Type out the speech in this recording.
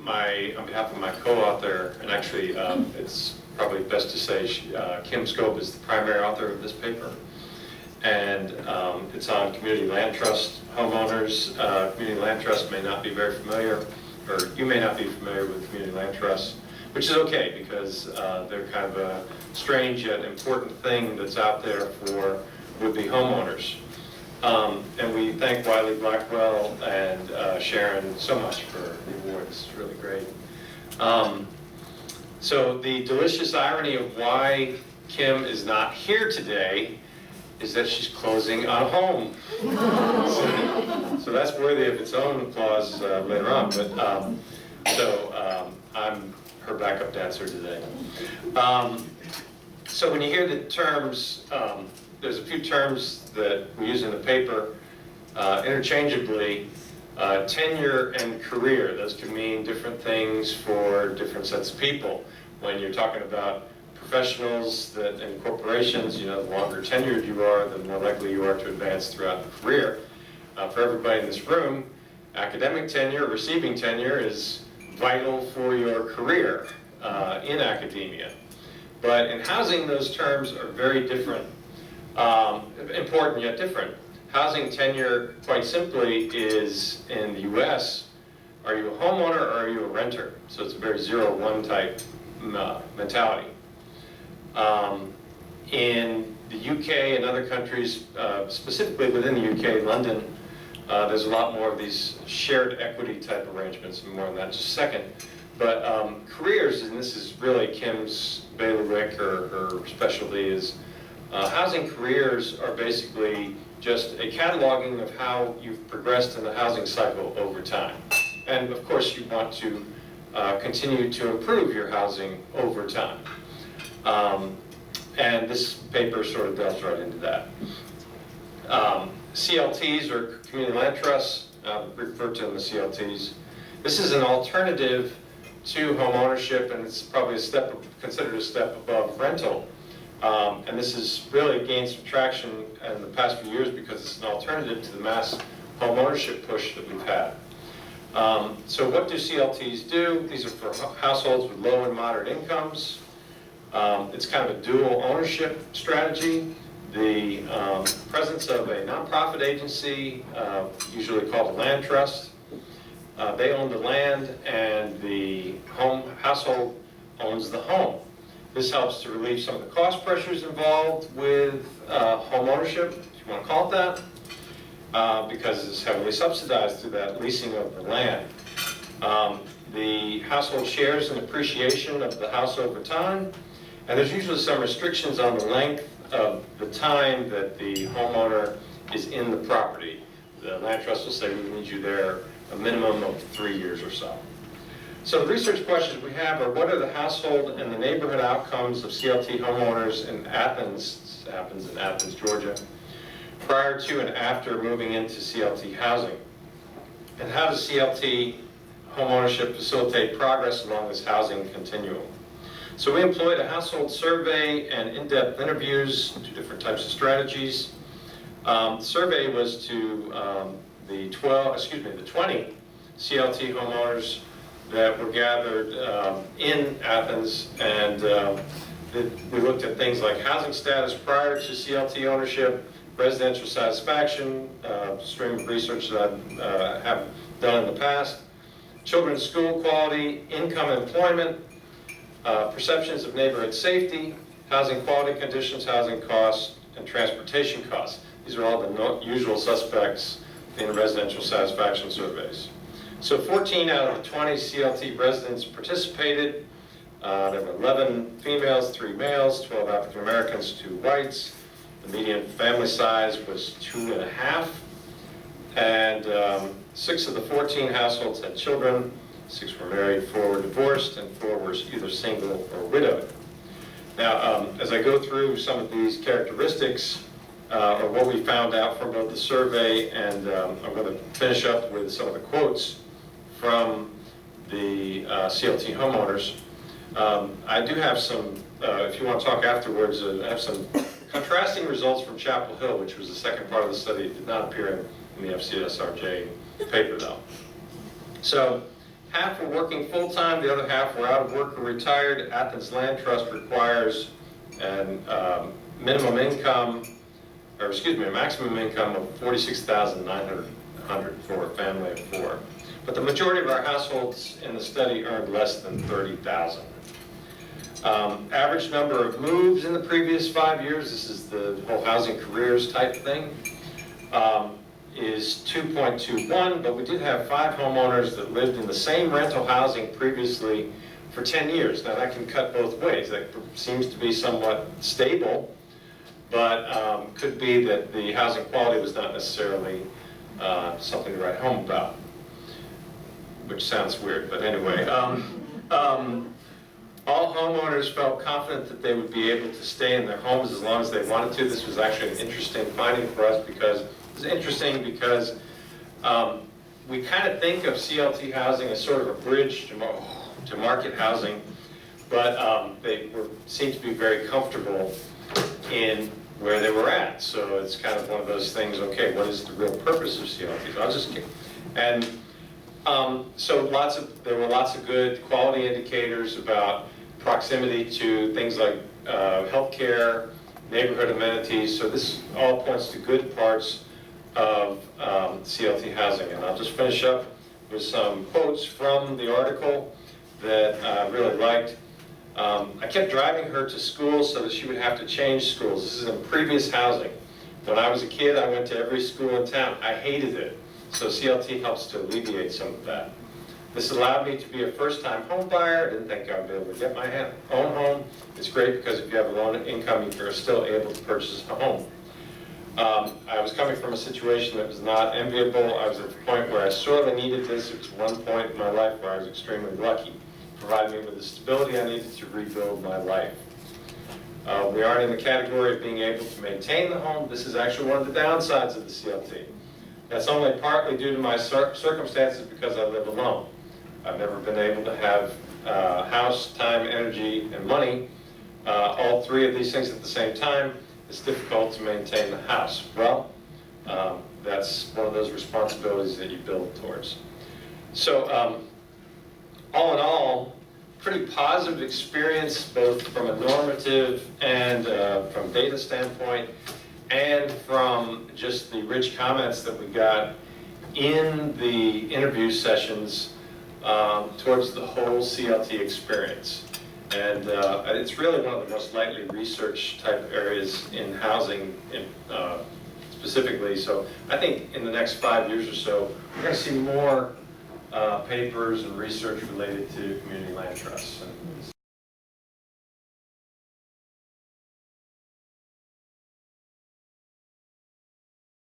on behalf of my co-author, and actually it's probably best to say Kim Skobba is the primary author of this paper. And it's on community land trust homeowners. Community land trust may not be very familiar, or you may not be familiar with community land trusts, which is okay because they're kind of a strange yet important thing that's out there for would-be homeowners. And we thank Wiley Blackwell and Sharon so much for the award. This is really great. So the delicious irony of why Kim is not here today is that she's closing on a home. So that's worthy of its own applause later on. But I'm her backup dancer today. So when you hear the terms, there's a few terms that we use in the paper interchangeably. Tenure and career, those can mean different things for different sets of people. When you're talking about professionals that in corporations, the longer tenured you are, the more likely you are to advance throughout the career. For everybody in this room, academic tenure, receiving tenure is vital for your career in academia. But in housing, those terms are very different, important yet different. Housing tenure, quite simply, is in the US, are you a homeowner or are you a renter? So it's a very 0-1 type mentality. In the UK and other countries, specifically within the UK, London, there's a lot more of these shared equity type arrangements, and more on that in just a second. But careers, and this is really Kim's bailiwick or her specialty, is housing careers are basically just a cataloging of how you've progressed in the housing cycle over time. And of course you want to continue to improve your housing over time. And this paper sort of delves right into that. CLTs, or community land trusts, refer to them as CLTs. This is an alternative to home ownership, and it's probably considered a step above rental. And this has really gained some traction in the past few years because it's an alternative to the mass home ownership push that we've had. So what do CLTs do? These are for households with low and moderate incomes. It's kind of a dual ownership strategy. The presence of a nonprofit agency, usually called a land trust. They own the land and the household owns the home. This helps to relieve some of the cost pressures involved with home ownership, if you want to call it that, because it's heavily subsidized through that leasing of the land. The household shares in appreciation of the house over time, and there's usually some restrictions on the length of the time that the homeowner is in the property. The land trust will say we need you there a minimum of 3 years or so. So the research questions we have are, what are the household and the neighborhood outcomes of CLT homeowners in Athens, this happens in Athens, Georgia, prior to and after moving into CLT housing? And how does CLT homeownership facilitate progress along this housing continuum? So we employed a household survey and in-depth interviews, 2 different types of strategies. The survey was to the 20 CLT homeowners that were gathered in Athens, and we looked at things like housing status prior to CLT ownership, residential satisfaction, stream of research that I have done in the past, children's school quality, income and employment, perceptions of neighborhood safety, housing quality conditions, housing costs, and transportation costs. These are all the usual suspects in residential satisfaction surveys. So 14 out of the 20 CLT residents participated. There were 11 females, 3 males, 12 African Americans, 2 whites. The median family size was 2.5. And 6 of the 14 households had children. 6 were married, 4 were divorced, and 4 were either single or widowed. Now, as I go through some of these characteristics, or what we found out from both the survey, and I'm going to finish up with some of the quotes from the CLT homeowners. I do have some, if you want to talk afterwards, I have some contrasting results from Chapel Hill, which was the second part of the study. It did not appear in the FCSRJ paper, though. So, half were working full-time, the other half were out of work or retired. Athens Land Trust requires an minimum income, or excuse me, a maximum income of $46,900 for a family of 4. But the majority of our households in the study earned less than $30,000. Average number of moves in the previous 5 years, this is the whole housing careers type thing, is 2.21, but we did have 5 homeowners that lived in the same rental housing previously for 10 years. Now that can cut both ways. That seems to be somewhat stable, but could be that the housing quality was not necessarily something to write home about, which sounds weird, but anyway. All homeowners felt confident that they would be able to stay in their homes as long as they wanted to. This was actually an interesting finding for us because it's interesting because we kind of think of CLT housing as sort of a bridge to market housing, but they seemed to be very comfortable in where they were at. So it's kind of one of those things, okay, what is the real purpose of CLTs? I'll just get, and so there were lots of good quality indicators about proximity to things like healthcare, neighborhood amenities. So this all points to good parts of CLT housing. And I'll just finish up with some quotes from the article that I really liked. I kept driving her to school so that she would have to change schools. This is in previous housing. When I was a kid, I went to every school in town. I hated it. So CLT helps to alleviate some of that. This allowed me to be a first-time home buyer. I didn't think I would be able to get my own home. It's great because if you have a low income, you're still able to purchase a home. I was coming from a situation that was not enviable. I was at the point where I sorely needed this. It was one point in my life where I was extremely lucky. It provided me with the stability I needed to rebuild my life. We aren't in the category of being able to maintain the home. This is actually one of the downsides of the CLT. That's only partly due to my circumstances because I live alone. I've never been able to have house, time, energy, and money, all 3 of these things at the same time. It's difficult to maintain the house. Well, that's one of those responsibilities that you build towards. So, all in all, pretty positive experience, both from a normative and from data standpoint, and from just the rich comments that we got in the interview sessions towards the whole CLT experience. And it's really one of the most lightly researched type areas in housing specifically. So I think in the next 5 years or so, we're going to see more papers and research related to community land trusts. And